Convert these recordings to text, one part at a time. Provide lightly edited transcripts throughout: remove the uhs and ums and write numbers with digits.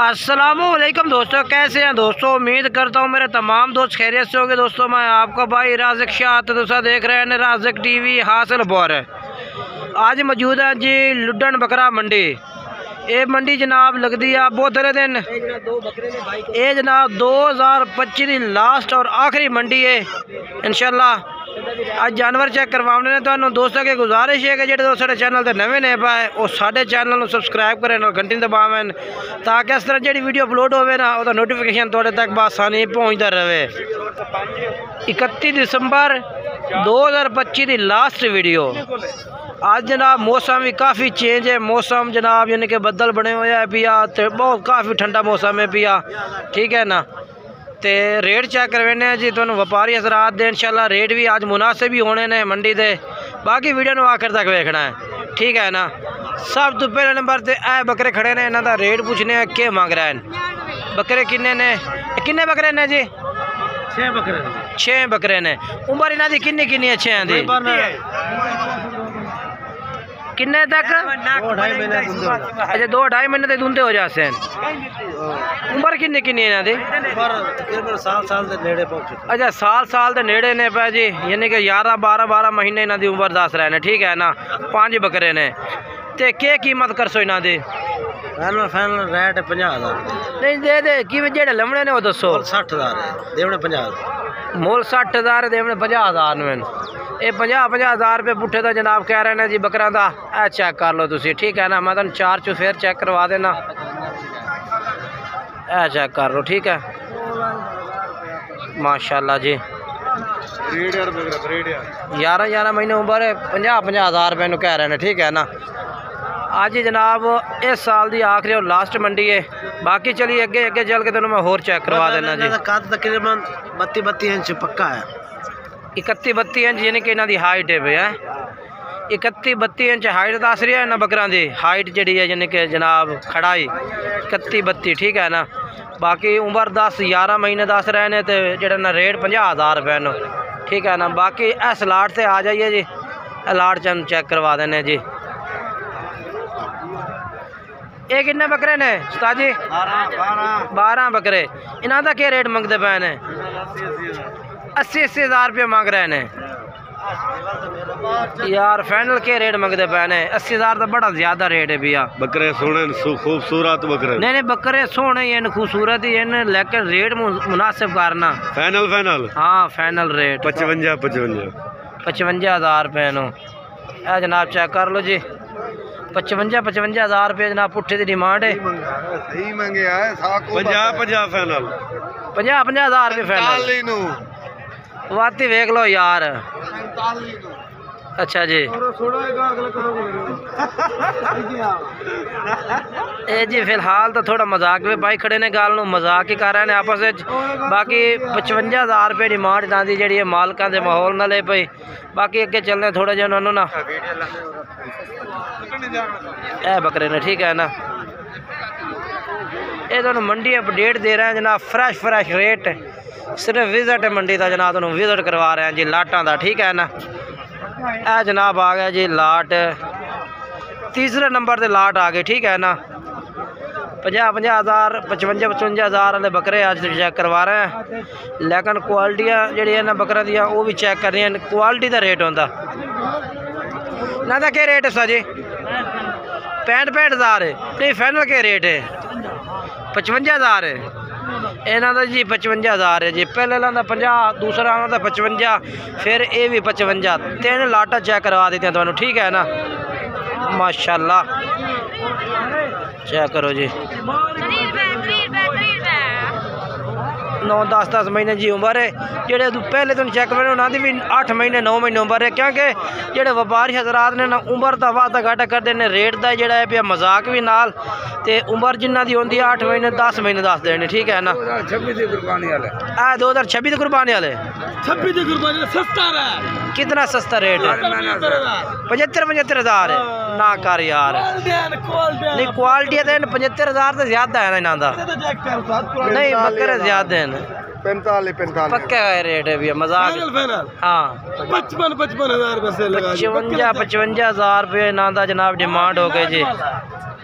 अस्सलामुअलैकुम दोस्तों, कैसे हैं दोस्तों। उम्मीद करता हूँ मेरे तमाम दोस्त खैरियत से होंगे। दोस्तों मैं आपका भाई राज़िक शाह दोस्तों देख रहे हैं राज़िक टीवी हासिल बोर है। आज मौजूद है जी लुड्डन बकरा मंडी। ये मंडी जनाब लगती है बहुत सारे दिन ये जनाब 2025 की लास्ट और आखिरी मंडी है इंशाल्लाह। आज जानवर चेक करवाने ने दोस्तों की गुजारिश है कि जो दोस्त चैनल से नवे ने पाए वो साढ़े चैनल को सबसक्राइब करें और घंटी दबावें ताकि इस तरह जी वीडियो अपलोड होवे ना वो नोटिफिकेशन थोड़े तक बसानी पहुँचता रहे। 31 दिसंबर 2025 की लास्ट वीडियो। आज जनाब मौसम भी काफ़ी चेंज है। मौसम जनाब यानी कि बदल बने हुए है पिया, तो बहुत काफ़ी ठंडा मौसम है पिया, ठीक है ना। तो रेट चेक करवाने जी तुहानू व्यापारी हजरात दे इंशाल्लाह रेट भी आज मुनासिब ही होने ने मंडी दे। बाकी वीडियो नू आखिर तक देखना है, ठीक है ना। सब तो पहले नंबर ते ए बकरे खड़े ने, इन्हां दा रेट पूछने के मांग रहे हैं। बकरे किन्ने ने, किन्ने बकरे ने जी? 6 बकरे ने। उम्र इन्हां दी किन्नी किन्नी है? 6 दी किन्ने तक? 2-2.5 महीने तक दूंदे हो जाते हैं। उम्र किन्नी किन्नी है दी? साल दे नेड़े पहुंचे। अच्छा साल दे नेड़े ने पै जी, यानी कि 11-12 महीने इन्हां दी उम्र दस रहे ने, ठीक है ना। 5 बकरे ने ते के कीमत करसो इन्हां दी? फाइनल रेट 50,000 नहीं दे कि जेड़े लमने ने वो दसो। 60,000 है देवने 50,000 मोल 60,000 देवने 50,000 में। ये 50,000 रुपये पुट्ठे तो जनाब कह रहे हैं जी बकरा का। ए चेक कर लो तुसी, ठीक है ना। मैं तुम 4 चुफेर चेक करवा देना। ए चेक कर लो, ठीक है माशाल्लाह जी। 11 महीने उम्र है, 50,000 रुपये कह रहे हैं, ठीक है ना। आज जनाब इस साल की आखिरी और लास्ट मंडी है। बाकी चलिए अगे अगे चल के मैं होर चेक करवा देना जी। कद तकरीबन 32 इंच पक्का है। 31-32 इंच यानी कि इन्हां दी हाइट है भैया। 31-32 इंच हाइट दस रही है इन्हां बकरां दी। हाइट जी है यानी कि जनाब खड़ाई 31-32, ठीक है ना। बाकी उम्र 10-11 महीने दस रहे हैं तो जो ना रेट 50,000 रुपये नो, ठीक है ना। बाकी इस लाट से आ जाइए जी, लाट चंद चेक करवा देने जी। ये किन्ने बकरे ने उस्ताद जी? 12 बकरे। इन्हां दा क्या रेट मंगते पे ने? 80,000 रुपये मांग रहे हैं यार। फाइनल के रेट मंगते पे ने? 80,000 तो बड़ा ज्यादा रेट है भैया। बकरे सोने खूबसूरत बकरे। नहीं बकरे सोने ही खूबसूरत ही हैं, लेकिन रेट मुनासिब करना। फाइनल हाँ फाइनल रेट 55,000 रुपये नो। जनाब चेक कर लो जी। 55,000 रुपये जनाब पुट्ठे की डिमांड है। 50 फाइनल 50,000 रुपये फाइनल। वाती वेख लो यार। अच्छा जी ए जी फिलहाल तो थोड़ा मजाक में भाई खड़े ने, गाल नू मजाक ही कर रहे हैं आपस में। बाकी 55,000 रुपये डिमांड इन्हां दी जिहड़ी मालकां दे माहौल नाल है भाई। बाकी अगे चलने थोड़ा जिहा उन्होंने ना ए बकरे ने, ठीक है ना। ये तुहानू मंडी अपडेट दे रहे हैं जनाब, फ्रैश रेट। सिर्फ विजिट है मंडी का जनाब, तुहानू विजिट करवा रहे हैं जी लाटां दा, ठीक है ना। ए जनाब आ गया जी लाट, तीसरे नंबर से लाट आ गई, ठीक है ना। 50,000 55,000 वाले बकरे आज चेक करवा रहे हैं, लेकिन क्वालिटियाँ जी ना बकरा दियाँ वो भी चेक कर रही हैं। क्वालिटी का रेट होता ना दा क्या रेट है सा जी? 65,000 है। नहीं फाइनल के रेट है 55,000 है इन्हों का जी। 55,000 है जी। पहले लादा 50, दूसरा आना था 55, फिर ये भी 55। 3 लाटा चेक करवा देते हैं तुहानू, ठीक है ना। माशाल्लाह चेक करो जी। 9-10 महीने जी उम्र है। जेडे पहले तुम चेक करें उन्होंने भी 8 महीने 9 महीने उम्र है, क्योंकि जेडे व्यापारी हजरात ने ना उम्र का वादा घाटा करते हैं। रेट का जोड़ा है पिया मजाक भी नाल, ते उम्र जिन्हों की होंगी 8 महीने 10 महीने दस देने, ठीक है ना। 2026 की कुर्बानी वाले 2026 की कुर्बानी वाले 26 की कुर्बानी सस्ता है। कितना सस्ता रेट है? 75,000 है ना कर यार। नहीं क्वालिटी है 75,000 तो ज्यादा है ना इन्हों का। नहीं बकरे ज्यादा है 45 पक्का रेट है भैया, मजाक। हाँ 55,000 रुपये से 55,000 रुपये इन्हों का जनाब डिमांड हो गई जी।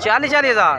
40,000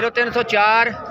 0304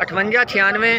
5896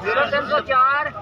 0304